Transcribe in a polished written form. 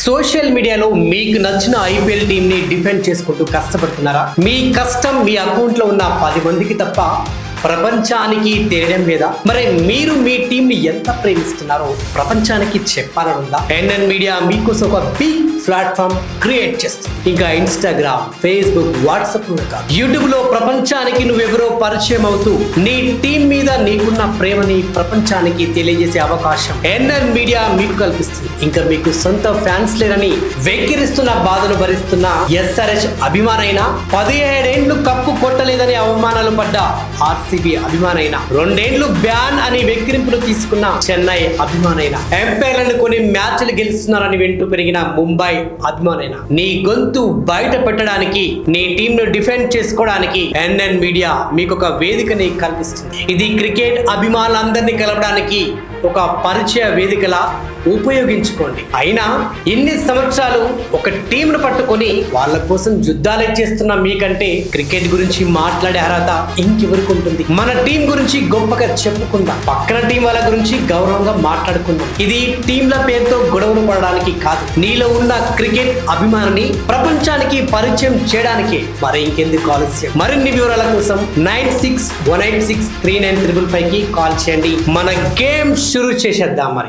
Social మీడియాలో మీకు నచ్చిన ఐపీఎల్ టీం ని డిఫెండ్ చేసుకుంటూ కష్టపడుతున్నారా? మీ కష్టం మీ అకౌంట్ లో ఉన్న 10 మందికి తప్ప ప్రపంచానికి తెలియడం లేదా? మరి మీరు మీ టీం ని ఎంత ప్రేమిస్తున్నారో ప్రపంచానికి చెప్పాలని ఉందా? ఎన్ఎన్ మీడియా మీకోసం ఒక బిగ్ ప్లాట్ఫామ్ క్రియేట్ చేస్తుంది. ఇంకా ఇన్స్టాగ్రామ్, ఫేస్బుక్, వాట్సాప్ యూట్యూబ్ లో ప్రపంచానికి నువ్వెవరో పరిచయం అవుతూ నీ టీం మీద నీకున్న ప్రేమని ప్రపంచానికి తెలియజేసే అవకాశం ఎన్ఎన్ మీడియా మీకు కల్పిస్తుంది. ఇంకా మీకు సొంత ఫ్యాన్స్ లేరని వెక్కిరిస్తున్న బాధలు భరిస్తున్న ఎస్ఆర్హెచ్ అభిమానైన, 17 ఏళ్లు కప్పు కొట్టలేదని అవమానాలు పడ్డ ఆర్సీబీ అభిమానైన, 2 ఏళ్లు బ్యాన్ అని వెక్కిరింపులు తీసుకున్న చెన్నై అభిమానైన, ఎంపైర్లను కొన్ని మ్యాచ్లు గెలుస్తున్నారని వింటూ పెరిగిన ముంబై అభిమానైన, నీ గొంతు బయట పెట్టడానికి, నీ టీం ను డిఫెండ్ చేసుకోవడానికి ఎన్ఎన్ మీడియా మీకు ఒక వేదికని కల్పిస్తుంది. ఇది క్రికెట్ అభిమానులందరినీ కలపడానికి ఒక పరిచయ వేదికలా ఉపయోగించుకోండి. అయినా ఇన్ని సంవత్సరాలు ఒక టీంను పట్టుకొని వాళ్ళ కోసం యుద్ధాలే చేస్తున్న మీకంటే క్రికెట్ గురించి మాట్లాడే అర్హత ఇంకెవరికి ఉంటుంది? మన టీం గురించి గొప్పగా చెప్పుకుందాం, పక్కన టీం వాళ్ళ గురించి గౌరవంగా మాట్లాడుకుందాం. ఇది టీంల పేరుతో గొడవలు పడడానికి కాదు, నీలో ఉన్న క్రికెట్ అభిమానిని ప్రపంచానికి పరిచయం చేయడానికి. మరి ఇంకెందుకు ఆలస్యం? మరిన్ని వివరాల కోసం 9618639355 కి కాల్ చేయండి. మన గేమ్ షురూ చేసేద్దాం. మరి